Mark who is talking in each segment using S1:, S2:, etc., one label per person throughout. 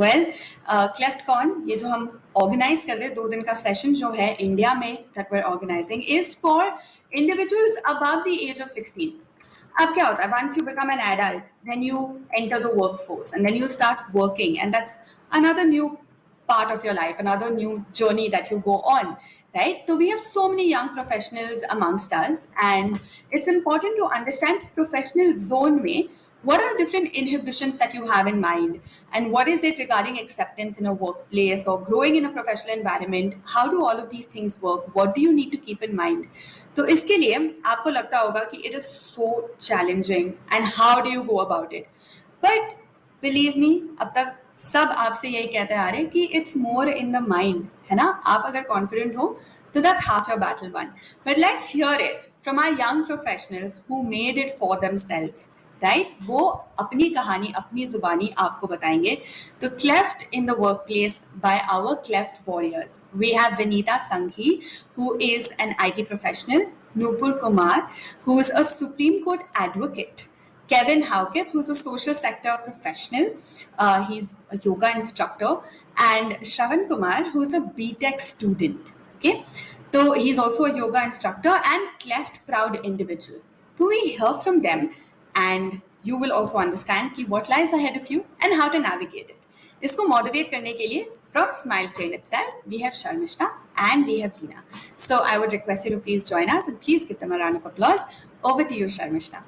S1: Well cleft cone ये जो हम ऑर्गेनाइज कर रहे हैं 2 दिन का सेशन जो है इंडिया में that we are organising is for individuals above the age of 16. अब क्या होता है, once you become an adult, then you enter the workforce and then you start working, and that's another new part of your life, another new journey that you go on, right? So we have so many young professionals amongst us, and it's important to understand professional zone mein what are different inhibitions that you have in mind, and what is it regarding acceptance in a workplace or growing in a professional environment. How do all of these things work? What do you need to keep in mind? तो इसके लिए आपको लगता होगा कि it is so challenging and how do you go about it, but believe me अब तक सब आपसे यही कहते आ रहे हैं कि it's more in the mind, है ना? आप अगर confident हो तो that's half your battle won. But let's hear it from our young professionals who made it for themselves. Right वो अपनी कहानी अपनी जुबानी आपको बताएंगे. तो cleft in the work place by our cleft warriors, we have Vinita Sanghi who is an IT professional, Nupur Kumar who is a supreme court advocate, Kevin Haukip, who's a social sector professional. He's a yoga instructor. And Shravan Kumar, who's a BTech student. Okay, so he's also a yoga instructor and Cleft proud individual. So we'll hear from them, and you will also understand कि what lies ahead of you and how to navigate it. इसको moderate करने के लिए from Smile Train itself, we have Sharmishta and we have Hina. So I would request you to please join us and please give them a round of applause. Over to you, Sharmishta.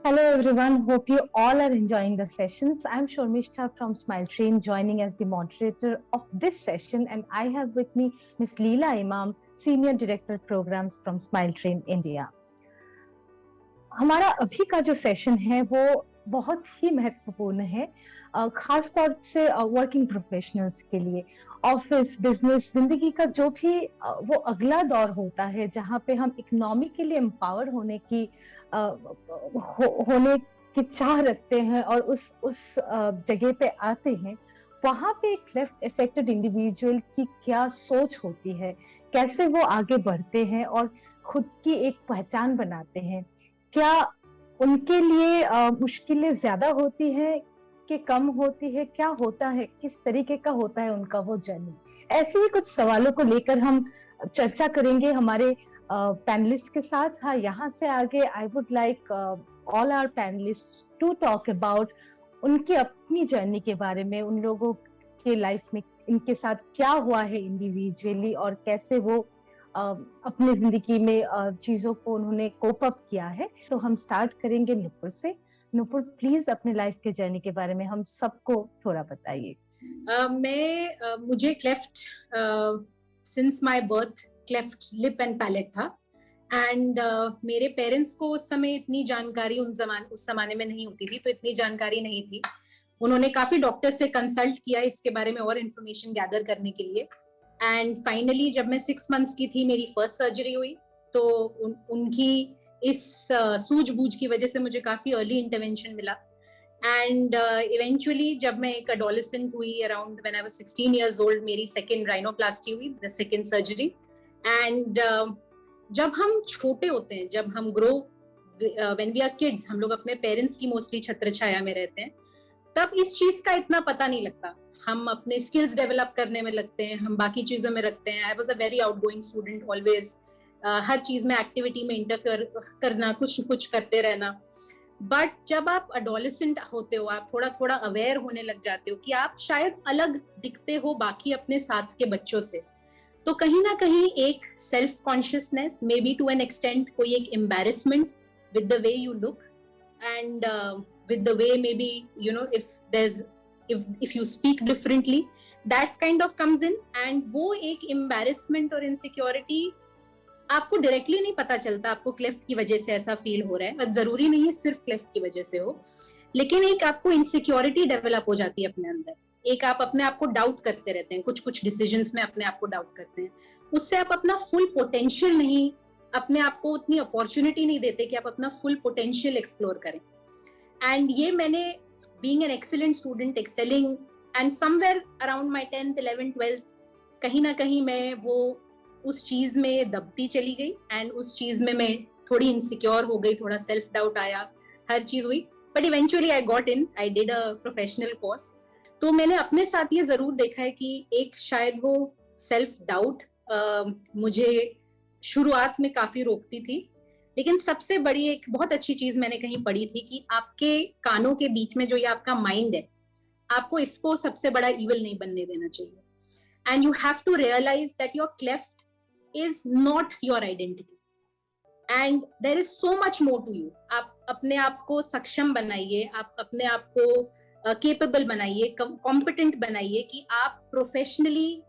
S2: Hello everyone, hope you all are enjoying the sessions. I'm Sharmishta from Smile Train, joining as the moderator of this session, and I have with me Ms. Leela Imam, Senior Director Programs from Smile Train India. हमारा अभी का जो session है वो बहुत ही महत्वपूर्ण है, खास तौर से वर्किंग प्रोफेशनल्स के लिए. ऑफिस, बिजनेस, जिंदगी का जो भी वो अगला दौर होता है जहाँ पे हम इकोनॉमिकली एम्पावर होने की चाह रखते हैं और उस जगह पे आते हैं, वहाँ पे क्लेफ्ट अफेक्टेड इंडिविजुअल की क्या सोच होती है, कैसे वो आगे बढ़ते हैं और खुद की एक पहचान बनाते हैं. क्या उनके लिए मुश्किलें ज्यादा होती है कि कम होती है, क्या होता है, किस तरीके का होता है उनका वो जर्नी. ऐसे ही कुछ सवालों को लेकर हम चर्चा करेंगे हमारे पैनलिस्ट के साथ. हाँ, यहाँ से आगे I would like all our panellist to talk about उनकी अपनी जर्नी के बारे में, उन लोगों के लाइफ में इनके साथ क्या हुआ है इंडिविजुअली और कैसे वो अपनी जिंदगी में चीजों को उन्होंने कोप अप किया है. तो हम स्टार्ट करेंगे नुपुर से. नुपुर, प्लीज अपने लाइफ के जर्नी के बारे में हम सबको थोड़ा बताइए.
S3: मुझे cleft since my birth cleft lip and palate था, एंड मेरे पेरेंट्स को उस समय इतनी जानकारी उस जमाने में नहीं होती थी, तो इतनी जानकारी नहीं थी. उन्होंने काफी डॉक्टर से कंसल्ट किया इसके बारे में और इन्फॉर्मेशन गैदर करने के लिए, एंड फाइनली जब मैं 6 months की थी मेरी फर्स्ट सर्जरी हुई. तो उनकी इस सूझबूझ की वजह से मुझे काफी अर्ली इंटरवेंशन मिला, एंड इवेंचुअली जब मैं एक एडोलेसेंट हुई around when I was 16 years old, मेरी सेकंड राइनोप्लास्टी हुई, द सेकंड सर्जरी. एंड जब हम छोटे होते हैं, जब हम grow, when we are kids, हम लोग अपने पेरेंट्स की मोस्टली छत्र छाया में रहते हैं, तब इस चीज का इतना पता नहीं लगता. हम अपने स्किल्स डेवलप करने में लगते हैं, हम बाकी चीजों में रखते हैं. I was a very outgoing student, always हर चीज में एक्टिविटी में इंटरफेयर करना, कुछ न कुछ करते रहना. बट जब आप एडोलेसेंट होते हो, आप थोड़ा थोड़ा अवेयर होने लग जाते हो कि आप शायद अलग दिखते हो बाकी अपने साथ के बच्चों से, तो कहीं ना कहीं एक self consciousness, maybe to an extent कोई एक embarrassment with the way you look, and with the way maybe if you speak differently, that kind of comes in, and वो एक embarrassment और insecurity आपको डायरेक्टली नहीं पता चलता आपको क्लेफ्ट की वजह से ऐसा फील हो रहा है, और जरूरी नहीं है सिर्फ क्लेफ्ट की वजह से हो, लेकिन एक आपको इनसिक्योरिटी डेवलप हो जाती है अपने अंदर. एक आप अपने आप को डाउट करते रहते हैं, कुछ डिसीजंस में अपने आप को डाउट करते हैं. उससे आप अपना फुल पोटेंशियल नहीं, अपने आप को उतनी अपॉर्चुनिटी नहीं देते कि आप अपना फुल पोटेंशियल एक्सप्लोर करें. एंड ये मैंने being an excellent student, excelling, and somewhere around my 10th, 11th, 12th, कहीं ना कहीं मैं वो उस चीज में दबती चली गई, एंड उस चीज में मैं थोड़ी इनसिक्योर हो गई, थोड़ा सेल्फ डाउट आया, हर चीज हुई. But eventually I got in, I did a professional course. तो मैंने अपने साथ ये जरूर देखा है कि एक शायद वो सेल्फ डाउट मुझे शुरुआत में काफी रोकती थी. लेकिन सबसे बड़ी एक बहुत अच्छी चीज मैंने कहीं पढ़ी थी कि आपके कानों के बीच में जो ये आपका माइंड है, आपको इसको सबसे बड़ा इविल नहीं बनने देना चाहिए. And you have to realise that your cleft is not your identity, and there is so much more to you. आप अपने आप को सक्षम बनाइए, आप अपने आप को केपेबल बनाइए, कॉम्पिटेंट बनाइए कि आप प्रोफेशनली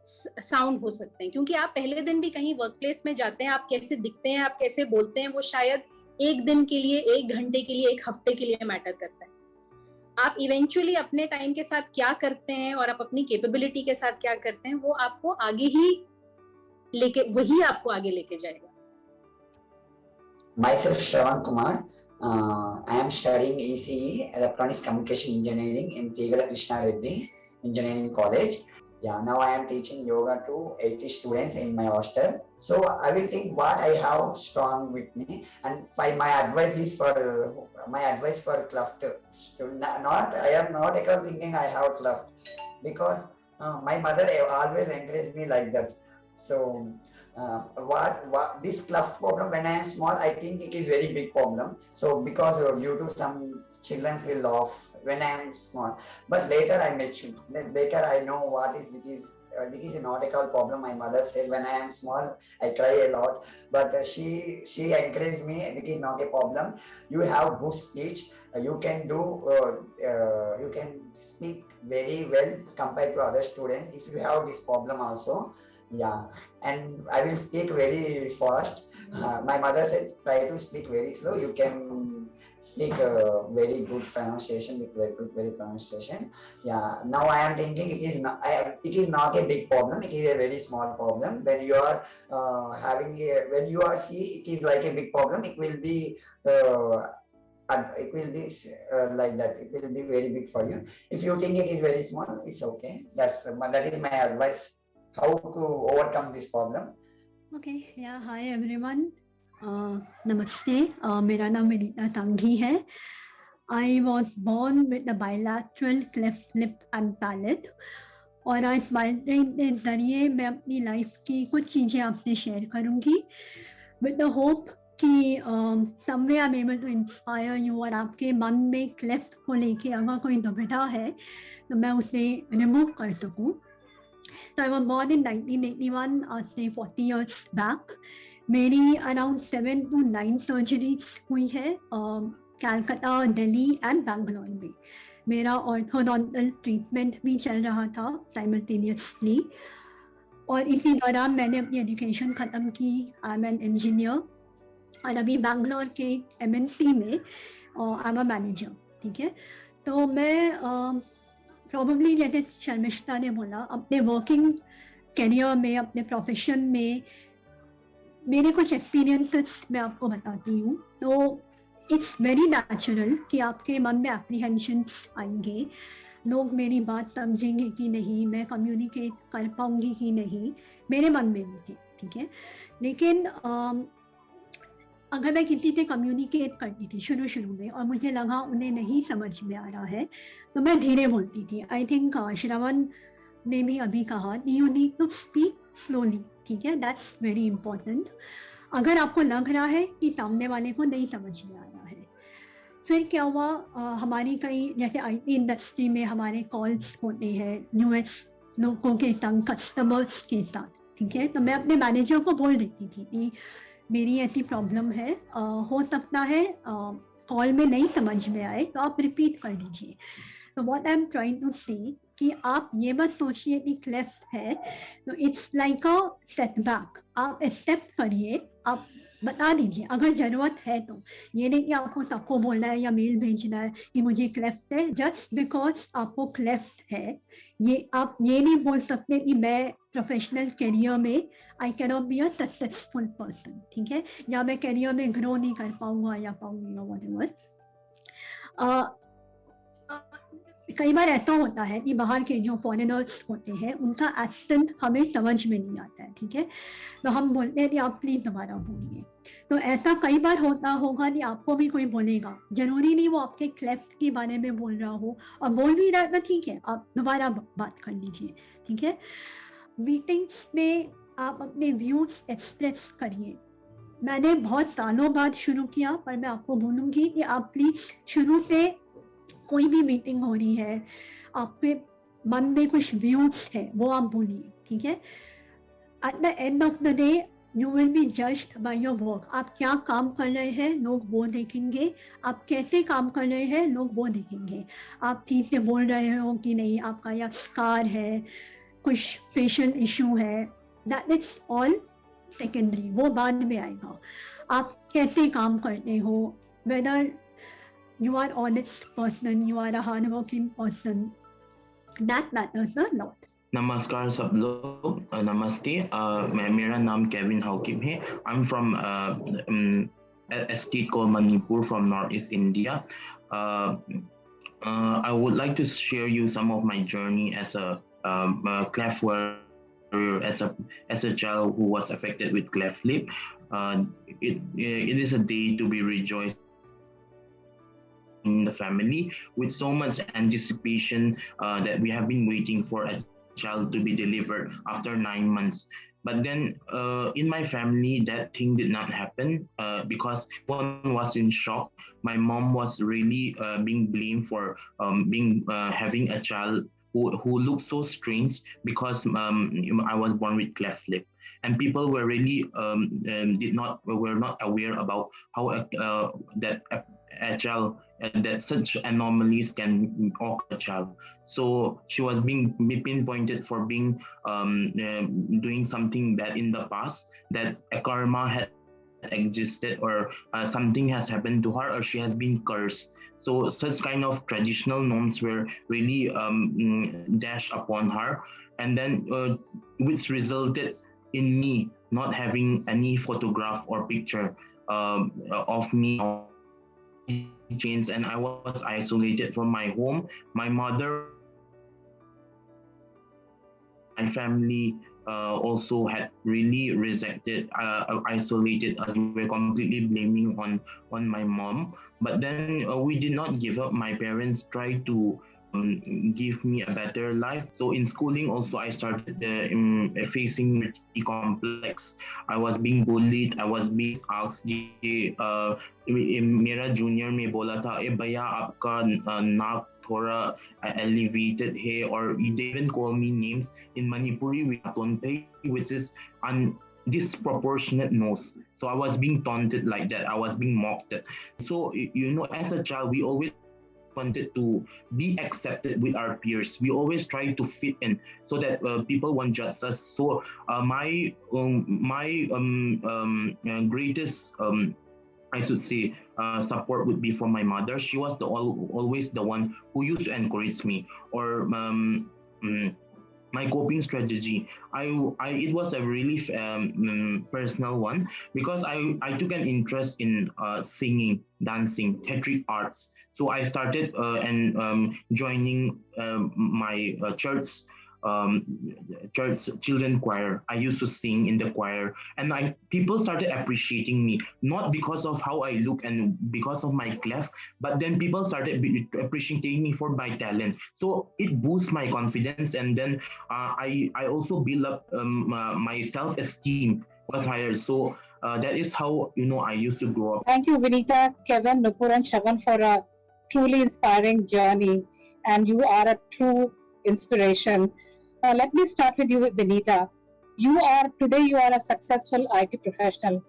S3: साउंड हो सकते हैं. क्योंकि आप पहले दिन भी कहीं वर्क प्लेस में जाते हैं, आप कैसे दिखते हैं, आप कैसे बोलते हैं, वो शायद एक दिन के लिए, एक घंटे के लिए, एक हफ्ते के लिए मैटर करता है. आप इवेंचुअली अपने टाइम के साथ क्या करते हैं और आप अपनी कैपेबिलिटी के साथ क्या करते हैं, वो आपको आगे ही लेके, वही आपको आगे लेके जाएगा.
S4: Myself Shravan Kumar. I am studying ECE, Electronics Communication Engineering in Tegala Krishna Reddy Engineering College. Yeah, now I am teaching yoga to 80 students in my hostel. So I will take what I have strong with me, and my advice is for Cleft student. Not I am not thinking I have Cleft, because my mother always encouraged me like that. So what this Cleft problem, when I am small, I think it is very big problem. So because due to some children will laugh when I am small, but later I matured. Later I know this is not a problem. My mother said when I am small I cry a lot, but she encouraged me. It is not a problem. You have good speech. You can do. You can speak very well compared to other students. If you have this problem also. Yeah, and I will speak very fast. My mother said try to speak very slow. You can speak very good pronunciation with very pronunciation. Yeah, now I am thinking it is not a big problem. It is a very small problem. When you are when you are see it is like a big problem. It will be like that. It will be very big for you. If you think it is very small, it's okay. That is my advice. How to overcome this problem?
S5: Okay, yeah, hi everyone. Namaste. मेरा नाम मेरीता तांगी है. I was born with a bilateral cleft lip and palate. और आज बातचीत के जरिए मैं अपनी लाइफ की कुछ चीज़ें आपसे शेयर करूँगी with the hope कि somewhere I'm able to inspire you, और आपके मन में क्लेफ्ट को लेके अगर कोई दुविधा है तो मैं उसे रिमूव कर सकूँ. So I was born in 1981, say 40 years back. मेरी around 7 to 9 surgeries हुई है कलकत्ता, दिल्ली एंड बैंगलोर में. मेरा ऑर्थोडोंटल ट्रीटमेंट भी चल रहा था साइमल्टेनियसली, और इसी दौरान मैंने अपनी एजुकेशन ख़त्म की. आई एम एन इंजीनियर और अभी बैंगलोर के MNC में आई एम अ मैनेजर. ठीक है, तो मैं प्रॉब्ली जैसे शर्मिष्ठा ने बोला, अपने वर्किंग करियर में, अपने प्रोफेशन में मेरे कुछ एक्सपीरियंसेस मैं आपको बताती हूँ. तो इट्स वेरी नेचुरल कि आपके मन में एप्रीहेंशन आएंगे, लोग मेरी बात समझेंगे कि नहीं, मैं कम्युनिकेट कर पाऊँगी कि नहीं, मेरे मन में भी थे. ठीक है, लेकिन अगर मैं किसी से कम्युनिकेट करती थी शुरू में और मुझे लगा उन्हें नहीं समझ में आ रहा है, तो मैं धीरे बोलती थी. आई थिंक श्रवण ने भी अभी कहा you need to speak slowly. ठीक है, दैट्स वेरी इम्पोर्टेंट. अगर आपको लग रहा है कि सामने वाले को नहीं समझ में आ रहा है. फिर क्या हुआ, हमारी कई जैसे IT इंडस्ट्री में हमारे कॉल्स होते हैं US लोगों के संग, कस्टमर्स के साथ. ठीक है, तो मैं अपने मैनेजर को बोल देती थी कि मेरी ऐसी प्रॉब्लम है, हो सकता है कॉल में नहीं समझ में आए तो आप रिपीट कर दीजिए. तो what I am trying to say कि आप ये मत सोचिए कि क्लेफ्ट है तो इट्स लाइक अ सेटबैक. आप एक्सेप्ट करिए, आप बता दीजिए अगर ज़रूरत है तो. ये नहीं कि आपको सबको बोलना है या मेल भेजना है कि मुझे क्लेफ्ट है जस्ट बिकॉज आपको क्लेफ्ट है. ये आप ये नहीं बोल सकते कि मैं प्रोफेशनल करियर में I cannot be a successful person. ठीक है, या मैं करियर में ग्रो नहीं कर पाऊँगा या पाऊँगी या व्हाटएवर. कई बार ऐसा होता है कि बाहर के जो फॉरेनर्स होते हैं उनका एक्सेंट हमें समझ में नहीं आता है, ठीक है, तो हम बोलते हैं कि आप प्लीज दोबारा बोलिए। तो ऐसा कई बार होता होगा कि आपको भी कोई बोलेगा, जरूरी नहीं वो आपके क्लेफ्ट के बारे में बोल रहा हो, और बोल भी रहा है तो ठीक है, आप दोबारा बात कर लीजिए, ठीक है। मीटिंग में आप अपने व्यूज एक्सप्रेस करिए। मैंने बहुत सालों बाद शुरू किया, पर मैं आपको बोलूँगी कि आप प्लीज शुरू से कोई भी मीटिंग हो रही है, आपके मन में कुछ व्यूज है वो आप बोलिए, ठीक है। At the end of the day you will be judged by your work. आप क्या काम कर रहे हैं लोग वो देखेंगे, आप कैसे काम कर रहे हैं लोग वो देखेंगे, आप ठीक से बोल रहे हो कि नहीं, आपका या कार है, कुछ फेशियल इशू है, दैट इज ऑल सेकेंडरी, वो बाद में आएगा। आप कैसे काम करते हो, weather you are honest person, you are a hardworking person, that matters a lot.
S6: नमस्कार सब लोग, नमस्ते। मेरा नाम केविन हाउकिम है। I'm from a state called Manipur from Northeast India. I would like to share you some of my journey as a cleft warrior, as a child who was affected with cleft lip. It is a day to be rejoiced in the family, with so much anticipation that we have been waiting for a child to be delivered after 9 months. But then in my family, that thing did not happen because one was in shock. My mom was really being blamed for having a child who looked so strange, because I was born with cleft lip, and people were really were not aware about how a child that such anomalies can occur a child. So she was being pinpointed for being doing something bad in the past, that a karma had existed, or something has happened to her, or she has been cursed. So such kind of traditional norms were really dashed upon her, and then which resulted in me not having any photograph or picture of me changed, and I was isolated from my home. My mother, my family also had really rejected, isolated us. We were completely blaming on my mom. But then we did not give up. My parents tried to give me a better life. So in schooling also, I started facing minority complex. I was being bullied. I was being asked, मेरा junior में बोला था, ए भैया आपका नाक थोड़ा elevated है, or they even call me names in Manipuri, which is disproportionate nose. So I was being taunted like that. I was being mocked. So as a child, we always wanted to be accepted with our peers. We always try to fit in so that people won't judge us. So my greatest I should say support would be from my mother. She was always the one who used to encourage me. Or my coping strategy, it was a really personal one, because I took an interest in singing, dancing, theatric arts. So I started joining my church children choir. I used to sing in the choir, and people started appreciating me, not because of how I look and because of my cleft, but then people started appreciating me for my talent. So it boosts my confidence, and then I also build up my self-esteem was higher. So that is how I used to grow up.
S7: Thank you, Vinita, Kevin, Nupur, and Shavan, for a truly inspiring journey, and you are a true inspiration. Let me start with you, Vinita. Today you are a successful IT professional.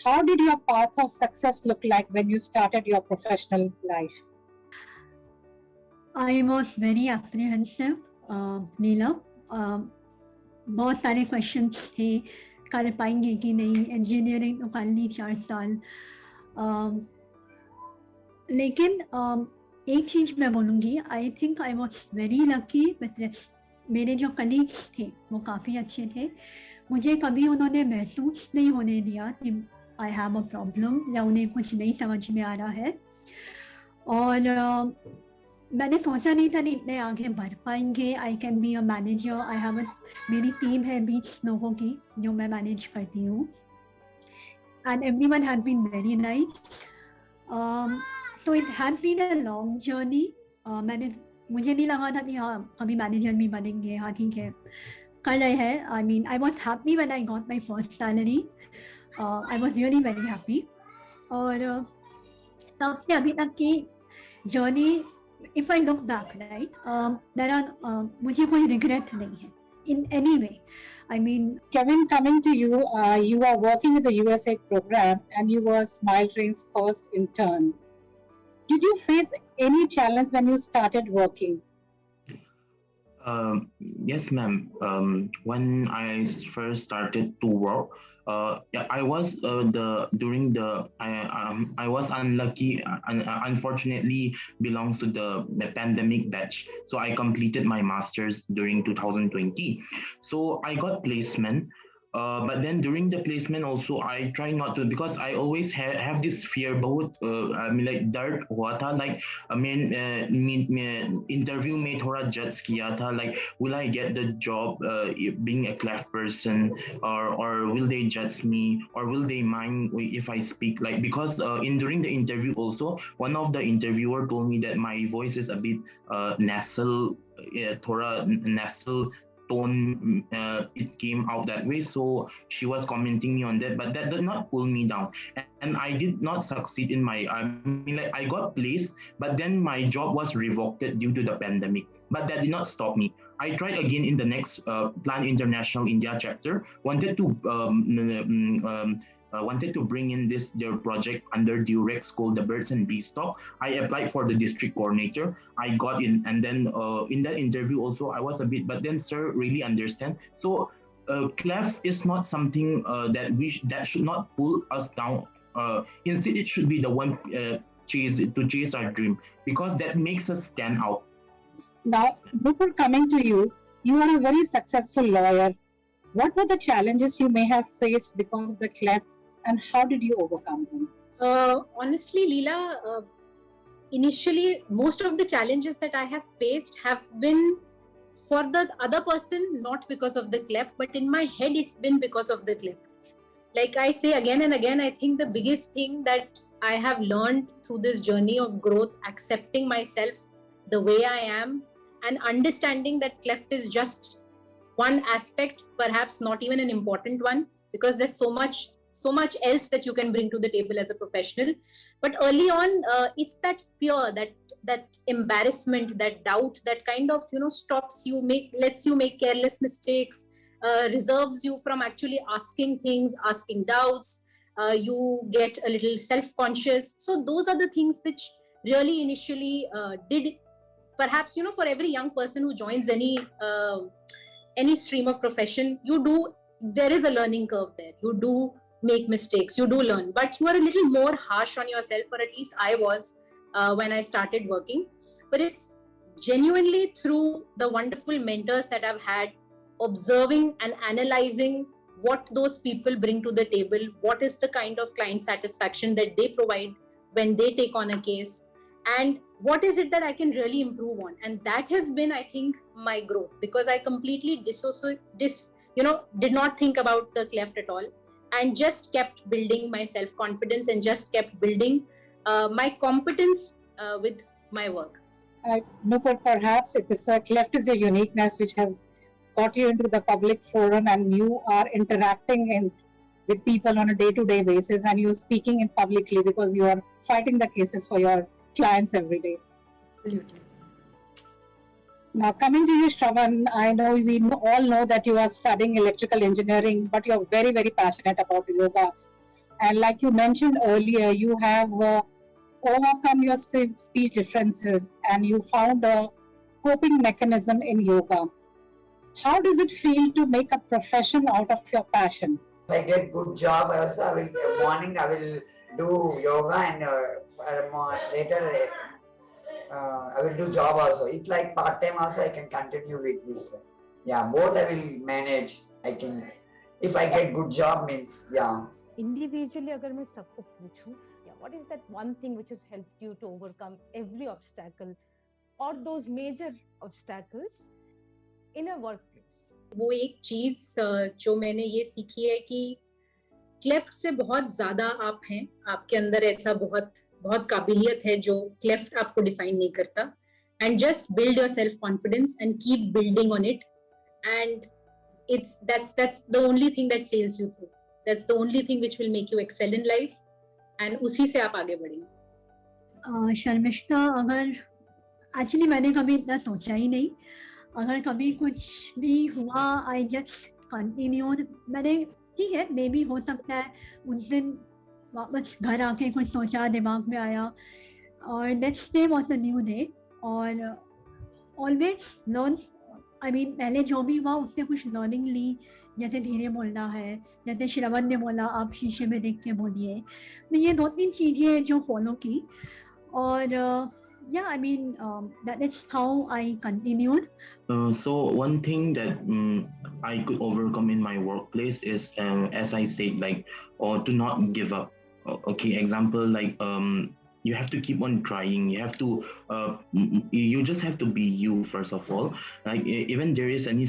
S7: How did your path of success look like when you started your professional life?
S5: I was very apprehensive, Leela. बहुत सारे question थे, कर पाएंगे कि नहीं, engineering तो कर ली 4 साल, लेकिन एक चीज़ मैं बोलूँगी, I think I was very lucky with मेरे जो कलीग थे वो काफ़ी अच्छे थे। मुझे कभी उन्होंने महसूस नहीं होने दिया कि आई हैव अ प्रॉब्लम या उन्हें कुछ नहीं समझ में आ रहा है। और मैंने सोचा नहीं था नहीं इतने आगे बढ़ पाएंगे. I can be a manager. I have मेरी टीम है 20 लोगों की जो मैं मैनेज करती हूँ. And everyone had been very nice. तो it had been a long journey. मुझे नहीं लगा था कि हाँ अभी मैनेजर भी बनेंगे. हाँ ठीक है कर रहे हैं. I mean I was happy when I got my first salary. I was really very happy. और तब से अभी तक की journey, if I look back, right, मुझे कोई regret नहीं है in any way. I mean,
S7: Kevin, coming to you, you are working with the USA program and you were Smile Train's first intern. Did you face any challenge when you started working?
S6: Yes, ma'am. When I first started to work, yeah, I was the during the I was unlucky. Unfortunately, belongs to the pandemic batch. So I completed my masters during 2020. So I got placement. But then during the placement also I try not to, because I always have this fear बहुत I mean like डर हुआ था, like I mean interview में थोड़ा judge किया था, like will I get the job being a cleft person, or will they judge me, or will they mind if I speak, like because in during the interview also one of the interviewer told me that my voice is a bit nasal, थोड़ा nasal tone, it came out that way, so she was commenting me on that, but that did not pull me down, and I did not succeed in my, I mean like I got placed, but then my job was revoked due to the pandemic, but that did not stop me. I tried again in the next Plan International India chapter, wanted to bring in their project under Durex called the Birds and Beestock. I applied for the district coordinator. I got in, and then in that interview also I was a bit, but then sir really understand. So clef is not something that should not pull us down. Instead, it should be the one chase our dream, because that makes us stand out.
S7: Now, before coming to you, you are a very successful lawyer. What were the challenges you may have faced because of the cleft, and how did you overcome them?
S3: Honestly, Leela, initially, most of the challenges that I have faced have been for the other person, not because of the cleft, but in my head, it's been because of the cleft. Like I say again and again, I think the biggest thing that I have learned through this journey of growth, accepting myself the way I am, and understanding that cleft is just one aspect, perhaps not even an important one, because there's so much else that you can bring to the table as a professional. But early on, it's that fear, that embarrassment, that doubt, that kind of stops you, lets you make careless mistakes, reserves you from actually asking things, asking doubts. You get a little self-conscious. So those are the things which really initially did, perhaps for every young person who joins any stream of profession, there is a learning curve there. You do make mistakes, you do learn, but you are a little more harsh on yourself, or at least I was when I started working. But it's genuinely through the wonderful mentors that I've had, observing and analyzing what those people bring to the table, what is the kind of client satisfaction that they provide when they take on a case, and what is it that I can really improve on. And that has been, I think, my growth, because I completely did not think about the cleft at all, and just kept building my self-confidence and just kept building my competence with my work.
S7: No, but perhaps cleft is a uniqueness which has got you into the public forum, and you are interacting with people on a day-to-day basis, and you're speaking in publicly because you are fighting the cases for your clients every day.
S3: Absolutely.
S7: Now, coming to you, Shravan, I know all know that you are studying electrical engineering, but you're very, very passionate about yoga. And like you mentioned earlier, you have overcome your speech differences, and you found a coping mechanism in yoga. How does it feel to make a profession out of your passion?
S4: If I get good job also, morning I will do yoga, and later I will do job also. It's like part time also I can continue with this. Yeah, both I will manage. I can, if I get good job means, yeah.
S2: Individually, अगर मैं सबको पूछूं, what is that one thing which has helped you to overcome every obstacle or those major obstacles in a workplace?
S3: वो एक चीज जो मैंने ये सीखी है कि क्लेफ्ट से बहुत ज्यादा आप हैं, आपके अंदर ऐसा बहुत बहुत काबिलियत है जो क्लेफ्ट आपको डिफाइन नहीं करता. And just build your self confidence and keep building on it. And that's the only thing that sails you through. That's the only thing which will make you excel in life. And उसी से आप आगे बढ़ेंगे.
S5: शर्मिष्ठा, अगर actually मैंने कभी इतना सोचा ही नहीं. अगर कभी कुछ भी हुआ, आई जस्ट कंटिन्यू. मैंने ठीक है, मे बी हो सकता है उस दिन वापस घर आके कुछ सोचा, दिमाग में आया, और next day was a new day. और ऑलवेज लर्न. आई मीन पहले जो भी हुआ उससे कुछ लर्निंग ली. जैसे धीरे बोलना है, जैसे श्रवण ने बोला आप शीशे में देख के बोलिए. तो ये 2-3 चीज़ें जो फॉलो की. और yeah, I mean, that is how I continued.
S6: So one thing that I could overcome in my workplace is, as I said, like, or to not give up. Okay, example, like, you have to keep on trying. You have to, you just have to be you first of all. Like, even there is any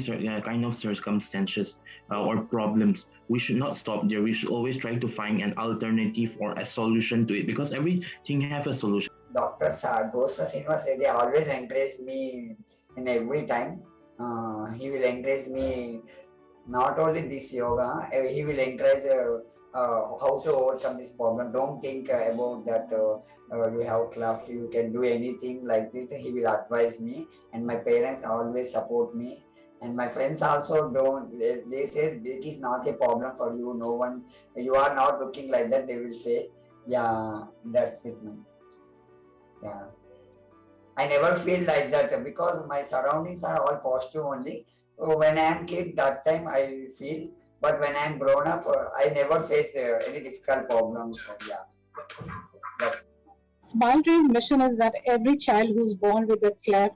S6: kind of circumstances or problems, we should not stop there. We should always try to find an alternative or a solution to it, because everything have a solution.
S4: Dr. Dosa Srinivas Reddy always encouraged me in every time. He will encourage me not only this yoga, he will encourage how to overcome this problem. Don't think about that you have cleft, you can do anything like this. He will advise me, and my parents always support me. And my friends also don't, they say it is not a problem for you, no one, you are not looking like that, they will say. Yeah, that's it, man. Yeah, I never feel like that because my surroundings are all positive only. When I am kid, that time I feel, but when I am grown up, I never face any difficult problems. Yeah.
S7: Smile Tree's mission is that every child who's born with a cleft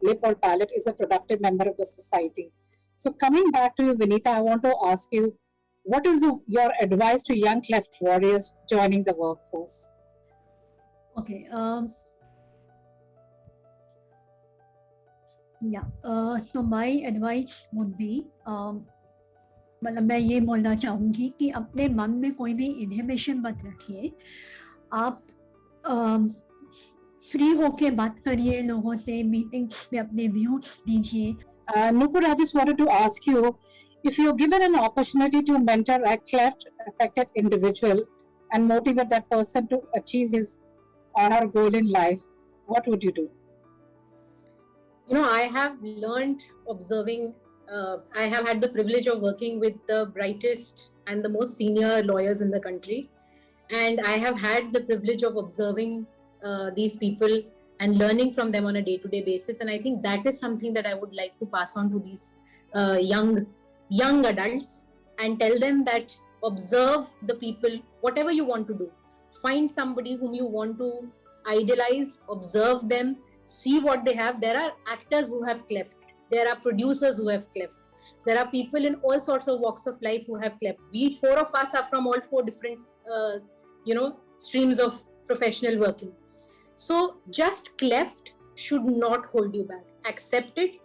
S7: lip or palate is a productive member of the society. So coming back to you, Vinita, I want to ask you, what is your advice to young cleft warriors joining the workforce?
S5: Okay. So my advice would be, मतलब मैं ये बोलना चाहूँगी कि अपने मन में कोई भी इनहिबिशन मत रखिए. आप फ्री होके बात करिए लोगों से, मीटिंग्स में अपने व्यूज दीजिए.
S7: Nupur, I just wanted to ask you, if you're given an opportunity to mentor a cleft affected individual and motivate that person to achieve his or her goal in life, what would you do?
S3: You know, I have learned observing. I have had the privilege of working with the brightest and the most senior lawyers in the country, and I have had the privilege of observing these people and learning from them on a day-to-day basis. And I think that is something that I would like to pass on to these young adults and tell them that observe the people, whatever you want to do. Find somebody whom you want to idolize, observe them, see what they have. There are actors who have cleft. There are producers who have cleft. There are people in all sorts of walks of life who have cleft. We 4 of us are from all 4 different, streams of professional working. So just cleft should not hold you back. Accept it.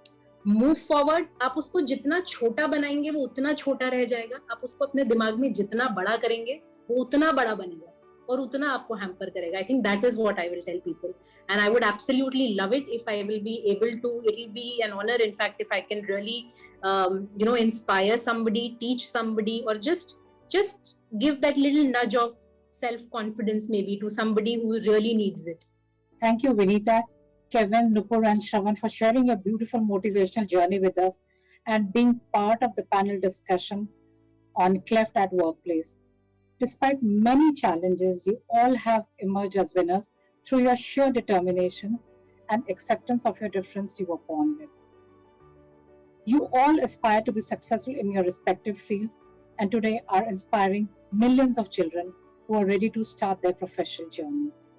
S3: Move forward. आप उसको जितना छोटा बनाएंगे वो उतना छोटा रह जाएगा. आप उसको अपने दिमाग में जितना बड़ा करेंगे वो उतना बड़ा बनेगा और उतना आपको हैम्पर करेगा. I think that is what I will tell people. And I would absolutely love it if I will be able to. It will be an honor, in fact, if I can really, inspire somebody, teach somebody, or just give that little nudge of self-confidence maybe to somebody who really needs it.
S7: Thank you, Vinita, Kevin, Nupur, and Shravan for sharing your beautiful motivational journey with us and being part of the panel discussion on cleft at workplace. Despite many challenges, you all have emerged as winners through your sheer determination and acceptance of your difference you were born with. You all aspire to be successful in your respective fields and today are inspiring millions of children who are ready to start their professional journeys.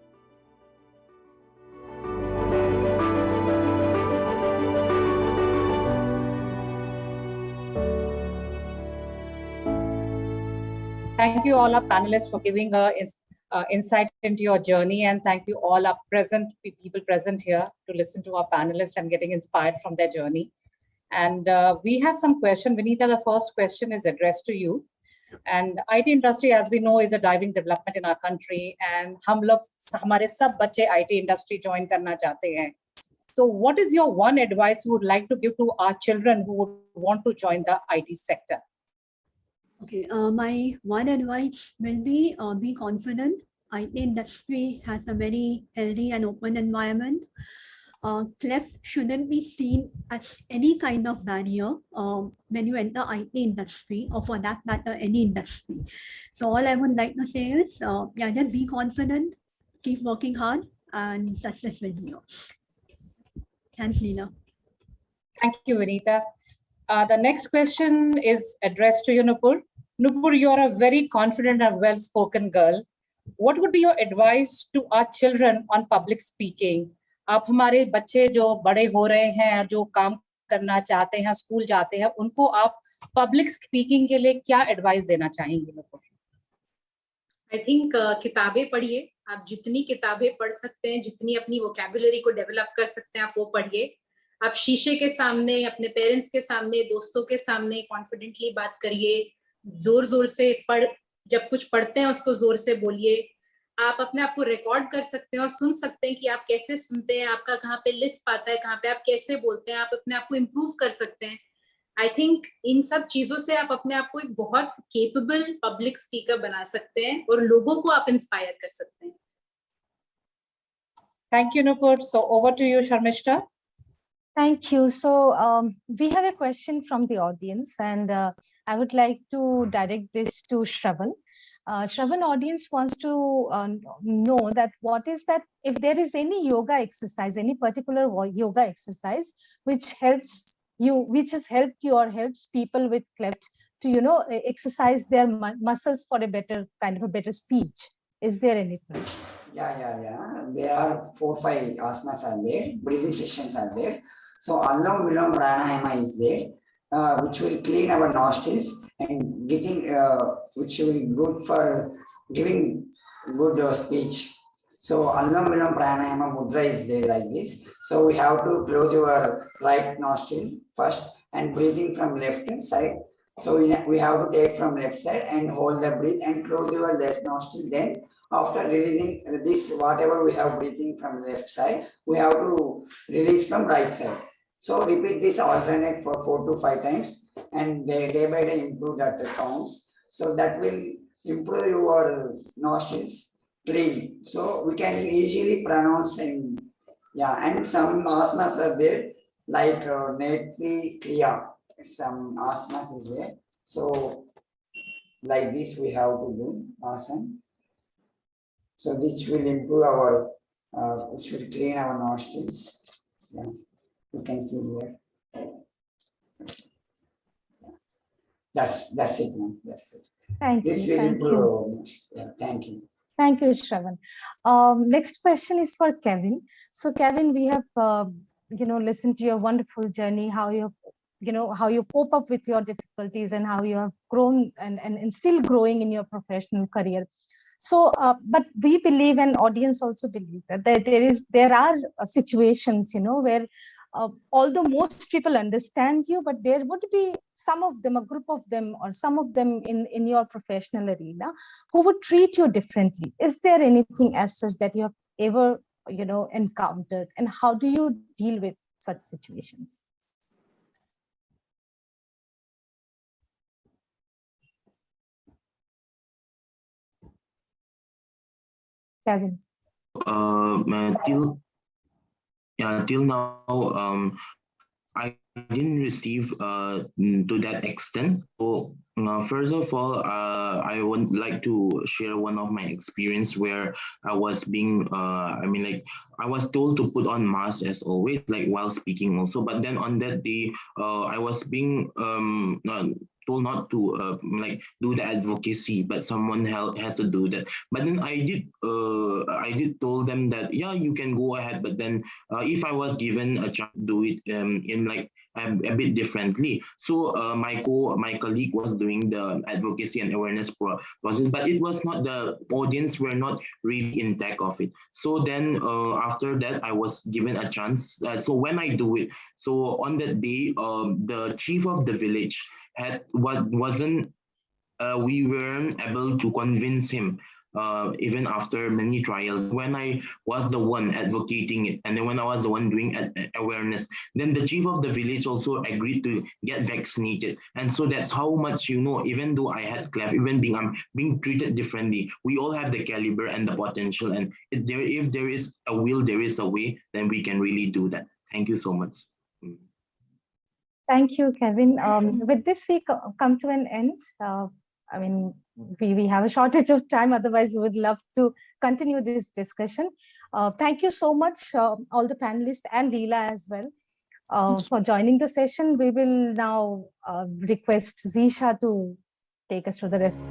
S7: Thank you all our panelists for giving insight into your journey, and thank you all our people present here to listen to our panelists and getting inspired from their journey. And we have some questions. Vinita, the first question is addressed to you. And IT industry, as we know, is a driving development in our country. And हमारे सब बच्चे IT industry join करना चाहते हैं. So what is your one advice you would like to give to our children who would want to join the IT sector?
S5: Okay, my one advice will be confident. IT industry has a very healthy and open environment. Cleft shouldn't be seen as any kind of barrier when you enter IT industry, or for that matter, any industry. So all I would like to say is, yeah, just be confident, keep working hard, and success will be yours. Thanks, Leela.
S7: Thank you, Vinita. The next question is addressed to you, Nupur. Nupur, you're a very confident and well-spoken girl. What would be your advice to our children on public speaking? आप हमारे बच्चे जो बड़े हो रहे हैं, जो काम करना चाहते हैं, स्कूल जाते हैं, उनको आप पब्लिक स्पीकिंग के लिए क्या एडवाइस देना चाहेंगे?
S3: आई थिंक किताबें पढ़िए. आप जितनी किताबें पढ़ सकते हैं, जितनी अपनी वोकैबुलरी को डेवलप कर सकते हैं, आप वो पढ़िए. आप शीशे के सामने, अपने पेरेंट्स के सामने, दोस्तों के सामने कॉन्फिडेंटली बात करिए. जोर से जब कुछ पढ़ते हैं उसको जोर से बोलिए. आप अपने आप को रिकॉर्ड कर सकते हैं और सुन सकते हैं कि आप कैसे सुनते हैं, आपका कहाँ पे लिस्प आता है, कहाँ पे आप कैसे बोलते हैं. आप अपने आप को इम्प्रूव कर सकते हैं. आई थिंक इन सब चीजों से आप अपने आप को एक बहुत केपेबल पब्लिक स्पीकर बना सकते हैं और लोगों को आप इंस्पायर कर सकते हैं.
S7: Thank you, Nupur. So over to you, Sharmishta.
S2: Thank you. So we have a question from the audience, and I would like to direct this to Shravan. Shravan, audience wants to know that what is that, if there is any yoga exercise, any particular yoga exercise which helps you, which has helped you or helps people with cleft to, you know, exercise their muscles for a better kind of a better speech. Is there anything?
S4: Yeah. There are 4-5 asanas are there, breathing sessions are there. So Anulom Vilom Pranayama is there, which will clean our nostrils and getting, which will be good for giving good speech. So Anulom Vilom Pranayama Mudra is there like this. So we have to close your right nostril first and breathing from left side. So we have to take from left side and hold the breath and close your left nostril. Then after releasing this, whatever we have breathing from left side, we have to release from right side. So repeat this alternate for 4 to 5 times, and day by day improve that counts. So that will improve your nostrils clean. So we can easily pronounce and and some asanas are there like Netri Kriya. Some asanas is there. So like this we have to do asana. So this will improve our, which will clean our nostrils. Yeah. You can see here. That's it, ma'am. That's it.
S2: Thank you.
S4: This will improve. Yeah, thank you.
S2: Thank you, Shravan. Next question is for Kevin. So Kevin, we have, listened to your wonderful journey, how you cope up with your difficulties and how you have grown and still growing in your professional career. So, but we believe, and audience also believe, that there are situations, where although most people understand you, but there would be some of them, a group of them, or some of them in your professional arena who would treat you differently. Is there anything as such that you have ever, encountered, and how do you deal with such situations? Kevin.
S6: Till now, I didn't receive to that extent. So first of all, I would like to share one of my experience where I was being, I was told to put on mask as always, like while speaking also. But then on that day, I was being told not to like do the advocacy, but someone has to do that. But then I did told them that yeah, you can go ahead, but then if I was given a chance to do it in like a bit differently. So my colleague was doing the advocacy and awareness process, but it was not, the audience were not really intact of it. So then after that, I was given a chance. So when I do it, so on that day, the chief of the village had what wasn't we weren't able to convince him even after many trials. When I was the one advocating it, and then when I was the one doing awareness, then the chief of the village also agreed to get vaccinated. And so that's how much, you know, even though I had cleft, even being I'm being treated differently, we all have the caliber and the potential. And if there is a will, there is a way, then we can really do that. Thank you so much.
S2: Thank you, Kevin. With this, we come to an end. I mean, we have a shortage of time. Otherwise, we would love to continue this discussion. Thank you so much, all the panelists and Leela as well, for joining the session. We will now request Zisha to take us through the rest.